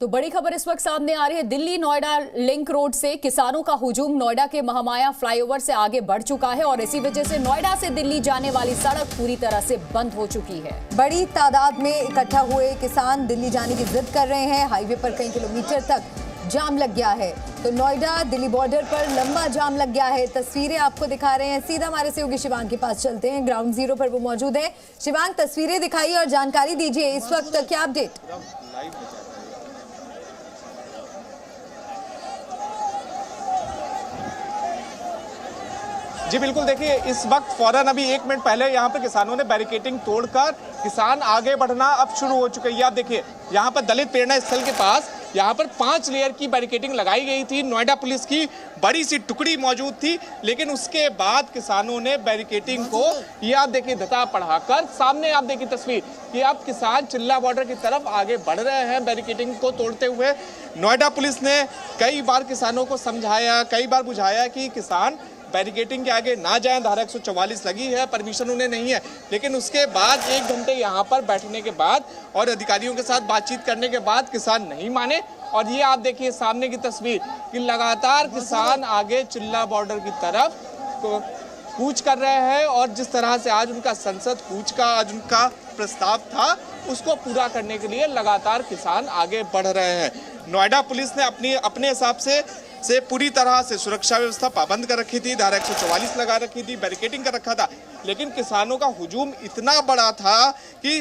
तो बड़ी खबर इस वक्त सामने आ रही है। दिल्ली नोएडा लिंक रोड से किसानों का हुजूम नोएडा के महामाया फ्लाईओवर से आगे बढ़ चुका है और इसी वजह से नोएडा से दिल्ली जाने वाली सड़क पूरी तरह से बंद हो चुकी है। बड़ी तादाद में इकट्ठा हुए किसान दिल्ली जाने की जिद कर रहे हैं। हाईवे पर कई किलोमीटर तक जाम लग गया है। तो नोएडा दिल्ली बॉर्डर पर लंबा जाम लग गया है। तस्वीरें आपको दिखा रहे हैं। सीधा हमारे सहयोगी शिवांग के पास चलते हैं। ग्राउंड जीरो पर वो मौजूद है। शिवांग, तस्वीरें दिखाइए और जानकारी दीजिए, इस वक्त क्या अपडेट? जी बिल्कुल, देखिए इस वक्त फौरन अभी 1 मिनट पहले यहाँ पर किसानों ने बैरिकेडिंग तोड़कर किसान आगे बढ़ना अब शुरू हो चुके हैं। आप देखिए यहाँ पर दलित प्रेरणा स्थल के पास यहाँ पर 5 लेयर की बैरिकेडिंग लगाई गई थी। नोएडा पुलिस की बड़ी सी टुकड़ी मौजूद थी, लेकिन उसके बाद किसानों ने बैरिकेडिंग को ये आप देखिए धता बढ़ाकर सामने आप देखिए तस्वीर कि अब किसान चिल्ला बॉर्डर की तरफ आगे बढ़ रहे हैं बैरिकेडिंग को तोड़ते हुए। नोएडा पुलिस ने कई बार किसानों को समझाया, कई बार बुझाया कि किसान बैरिकेडिंग के आगे ना जाएं, धारा 144 लगी है, परमिशन उन्हें नहीं है। लेकिन उसके बाद 1 घंटे यहाँ पर बैठने के बाद और अधिकारियों के साथ बातचीत करने के बाद किसान नहीं माने। और ये आप देखिए सामने की तस्वीर कि लगातार किसान आगे चिल्ला बॉर्डर की तरफ कूच कर रहे हैं और जिस तरह से आज उनका संसद कूच का आज उनका प्रस्ताव था उसको पूरा करने के लिए लगातार किसान आगे बढ़ रहे हैं। नोएडा पुलिस ने अपने हिसाब से पूरी तरह से सुरक्षा व्यवस्था पाबंद कर रखी थी, धारा 144 लगा रखी थी, बैरिकेडिंग कर रखा था। लेकिन किसानों का हुजूम इतना बड़ा था कि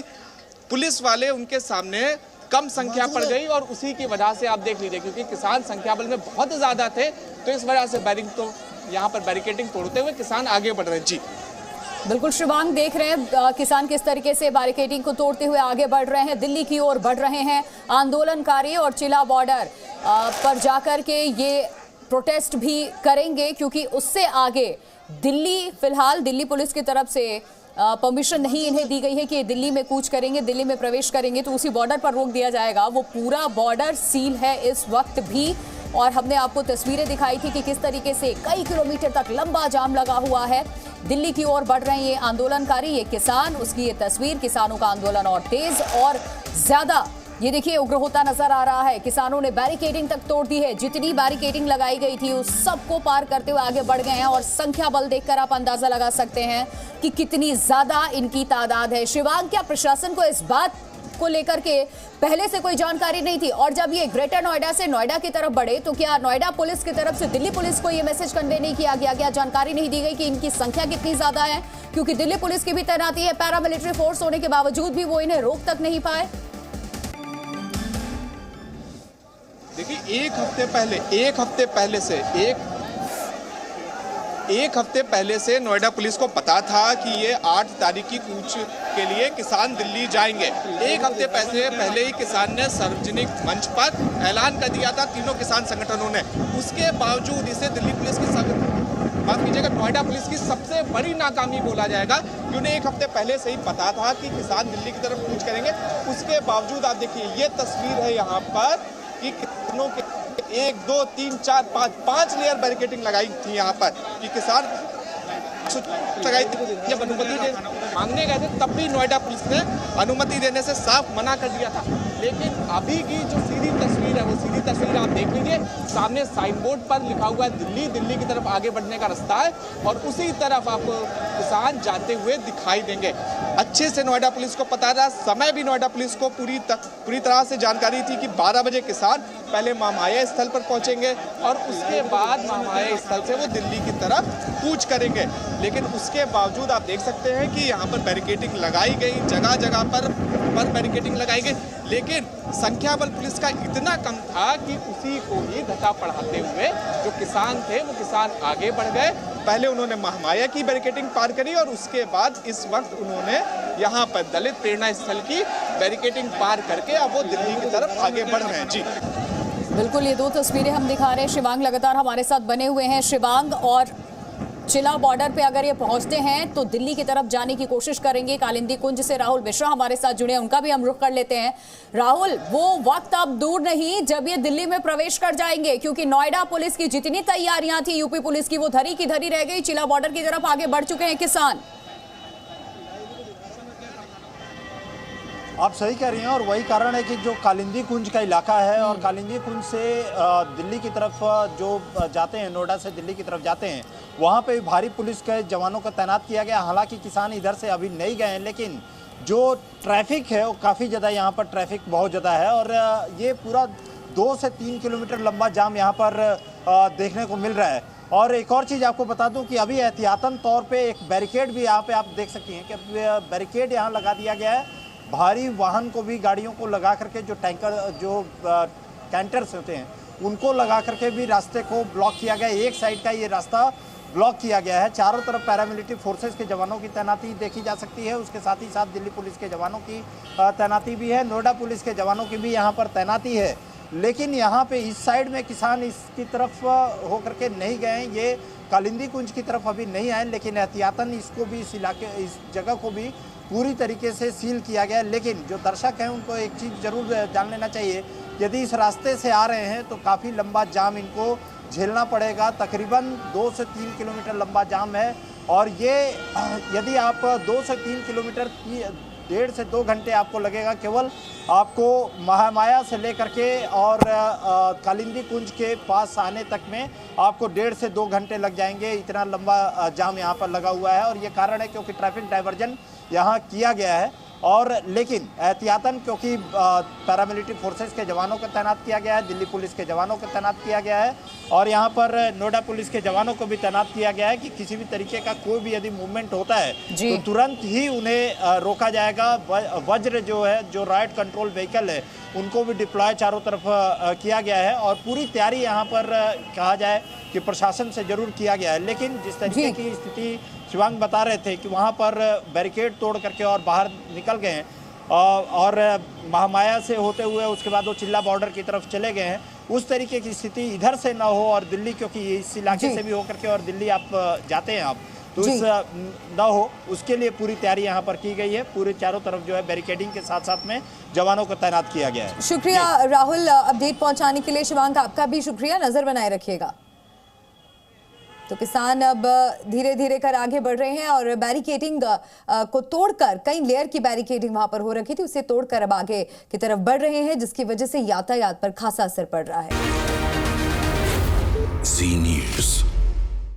पुलिस वाले उनके सामने कम संख्या पड़ गई और उसी की वजह से आप देख लीजिए, क्योंकि किसान संख्या बल में बहुत ज्यादा थे, तो इस वजह से यहाँ पर बैरिकेडिंग तोड़ते हुए किसान आगे बढ़ रहे हैं। जी बिल्कुल शिवांग, देख रहे हैं किसान किस तरीके से बैरिकेडिंग को तोड़ते हुए आगे बढ़ रहे हैं, दिल्ली की ओर बढ़ रहे हैं। आंदोलनकारी और चिल्ला बॉर्डर पर जाकर के ये प्रोटेस्ट भी करेंगे, क्योंकि उससे आगे दिल्ली फिलहाल दिल्ली पुलिस की तरफ से परमिशन नहीं इन्हें दी गई है कि दिल्ली में कूच करेंगे, दिल्ली में प्रवेश करेंगे तो उसी बॉर्डर पर रोक दिया जाएगा। वो पूरा बॉर्डर सील है इस वक्त भी और हमने आपको तस्वीरें दिखाई थी कि किस तरीके से कई किलोमीटर तक लंबा जाम लगा हुआ है। दिल्ली की ओर बढ़ रहे हैं ये आंदोलनकारी, ये किसान, उसकी ये तस्वीर। किसानों का आंदोलन और तेज और ज्यादा ये देखिए उग्र होता नजर आ रहा है। किसानों ने बैरिकेडिंग तक तोड़ दी है, जितनी बैरिकेडिंग लगाई गई थी उस सबको पार करते हुए आगे बढ़ गए हैं और संख्या बल देखकर आप अंदाजा लगा सकते हैं कि कितनी ज्यादा इनकी तादाद है। शिवांग, क्या प्रशासन को इस बात को लेकर के पहले से कोई जानकारी नहीं थी? और जब ये ग्रेटर नोएडा से नोएडा की तरफ बढ़े तो क्या नोएडा पुलिस की तरफ से दिल्ली पुलिस को ये मैसेज कन्वे नहीं किया गया, क्या जानकारी नहीं दी गई कि इनकी संख्या कितनी ज्यादा है? क्योंकि दिल्ली पुलिस की भी तैनाती है, पैरामिलिट्री फोर्स होने के बावजूद भी वो इन्हें रोक तक नहीं पाए। देखिए एक हफ्ते पहले से नोएडा पुलिस को पता था कि ये 8 तारीख की कूच के लिए किसान दिल्ली जाएंगे। 1 हफ्ते पहले ही किसान ने सार्वजनिक मंच पर ऐलान कर दिया था, तीनों किसान संगठनों ने। उसके बावजूद इसे दिल्ली पुलिस की माफ कीजिएगा नोएडा पुलिस की सबसे बड़ी नाकामी बोला जाएगा, कि उन्हें 1 हफ्ते पहले से ही पता था कि किसान दिल्ली की तरफ कूच करेंगे। उसके बावजूद आप देखिए ये तस्वीर है यहाँ पर कि किसानों के 1 2 3 4 5 लेयर बैरिकेडिंग लगाई थी यहाँ पर कि किसान लगाई थी। जब अनुमति मांगने गए थे तब भी नोएडा पुलिस ने अनुमति देने से साफ मना कर दिया था। लेकिन अभी की जो सीधी तस्वीर है वो सीधी तस्वीर आप देख लीजिए, सामने साइन बोर्ड पर लिखा हुआ है दिल्ली की तरफ आगे बढ़ने का रास्ता है और उसी तरफ आपको किसान जाते हुए दिखाई देंगे। अच्छे से नोएडा पुलिस को पता था, समय भी नोएडा पुलिस को पूरी तरह से जानकारी थी कि 12 बजे किसान पहले महामाया स्थल पर पहुंचेंगे और उसके बाद महामाया स्थल से वो दिल्ली की तरफ कूच करेंगे। लेकिन उसके बावजूद आप देख सकते हैं कि यहाँ पर बैरिकेडिंग लगाई गई, जगह जगह पर बैरिकेडिंग लगाई गई, लेकिन संख्या बल पुलिस का इतना कम था कि उसी को ही धता बढ़ाते हुए जो किसान थे वो किसान आगे बढ़ गए। पहले उन्होंने महामाया की बैरिकेडिंग पार करी और उसके बाद इस वक्त उन्होंने यहाँ पर दलित प्रेरणा स्थल की बैरिकेडिंग पार करके अब वो दिल्ली की तरफ आगे बढ़ रहे हैं। जी बिल्कुल, ये 2 तस्वीरें हम दिखा रहे हैं। शिवांग लगातार हमारे साथ बने हुए हैं। शिवांग, और चिल्ला बॉर्डर पे अगर ये पहुंचते हैं तो दिल्ली की तरफ जाने की कोशिश करेंगे। कालिंदी कुंज से राहुल मिश्रा हमारे साथ जुड़े, उनका भी हम रुख कर लेते हैं। राहुल, वो वक्त अब दूर नहीं जब ये दिल्ली में प्रवेश कर जाएंगे, क्योंकि नोएडा पुलिस की जितनी तैयारियां थी यूपी पुलिस की वो धरी की धरी रह गई। चिल्ला बॉर्डर की तरफ आगे बढ़ चुके हैं किसान। आप सही कह रही हैं और वही कारण है कि जो कालिंदी कुंज का इलाका है और कालिंदी कुंज से दिल्ली की तरफ जो जाते हैं, नोएडा से दिल्ली की तरफ जाते हैं, वहाँ पे भारी पुलिस के जवानों को तैनात किया गया। हालांकि किसान इधर से अभी नहीं गए हैं, लेकिन जो ट्रैफिक है वो काफ़ी ज़्यादा, यहाँ पर ट्रैफिक बहुत ज़्यादा है और ये पूरा 2 से 3 किलोमीटर लंबा जाम यहाँ पर देखने को मिल रहा है। और एक और चीज़ आपको बता दूं कि अभी एहतियातन तौर पे एक बैरिकेड भी यहाँ पे आप देख सकती हैं कि बैरिकेड यहाँ लगा दिया गया है। भारी वाहन को भी, गाड़ियों को लगा करके, जो टैंकर, जो कैंटर्स होते हैं, उनको लगा करके भी रास्ते को ब्लॉक किया गया है। एक साइड का ये रास्ता ब्लॉक किया गया है। चारों तरफ पैरामिलिट्री फोर्सेस के जवानों की तैनाती देखी जा सकती है। उसके साथ ही साथ दिल्ली पुलिस के जवानों की तैनाती भी है, नोएडा पुलिस के जवानों की भी यहाँ पर तैनाती है। लेकिन यहाँ पे इस साइड में किसान इसकी तरफ होकर के नहीं गए हैं, ये कालिंदी कुंज की तरफ अभी नहीं आए, लेकिन एहतियातन इसको भी, इस इलाके, इस जगह को भी पूरी तरीके से सील किया गया है। लेकिन जो दर्शक हैं उनको एक चीज़ जरूर जान लेना चाहिए, यदि इस रास्ते से आ रहे हैं तो काफ़ी लंबा जाम इनको झेलना पड़ेगा। तकरीबन 2 से 3 किलोमीटर लंबा जाम है और ये यदि आप 2 से 3 किलोमीटर 1.5 से 2 घंटे आपको लगेगा केवल आपको महामाया से लेकर के और कालिंदी कुंज के पास आने तक में आपको 1.5 से 2 घंटे लग जाएंगे। इतना लंबा जाम यहाँ पर लगा हुआ है और ये कारण है क्योंकि ट्रैफिक डाइवर्जन यहाँ किया गया है। और लेकिन एहतियातन क्योंकि पैरामिलिट्री फोर्सेस के जवानों को तैनात किया गया है, दिल्ली पुलिस के जवानों को तैनात किया गया है और यहाँ पर नोएडा पुलिस के जवानों को भी तैनात किया गया है कि किसी भी तरीके का कोई भी यदि मूवमेंट होता है तो तुरंत ही उन्हें रोका जाएगा। वज्र जो है, जो राइट कंट्रोल व्हीकल है, उनको भी डिप्लॉय चारों तरफ किया गया है और पूरी तैयारी यहाँ पर कहा जाए कि प्रशासन से जरूर किया गया है। लेकिन जिस तरीके की स्थिति शिवांग बता रहे थे कि वहाँ पर बैरिकेड तोड़ करके और बाहर निकल गए हैं और महामाया से होते हुए उसके बाद वो चिल्ला बॉर्डर की तरफ चले गए हैं, उस तरीके की स्थिति इधर से ना हो और दिल्ली, क्योंकि इस इलाके से भी होकर के और दिल्ली आप जाते हैं आप, तो इस ना हो, उसके लिए पूरी तैयारी यहाँ पर की गई है। पूरे चारों तरफ जो है बैरिकेडिंग के साथ साथ में जवानों को तैनात किया गया है। शुक्रिया राहुल, अपडेट पहुंचाने के लिए। शिवांग, आपका भी शुक्रिया, नजर बनाए रखिएगा। तो किसान अब धीरे धीरे कर आगे बढ़ रहे हैं और बैरिकेडिंग को तोड़कर, कई लेयर की बैरिकेडिंग वहां पर हो रखी थी, उसे तोड़कर अब आगे की तरफ बढ़ रहे हैं, जिसकी वजह से यातायात पर खासा असर पड़ रहा है। जी न्यूज़।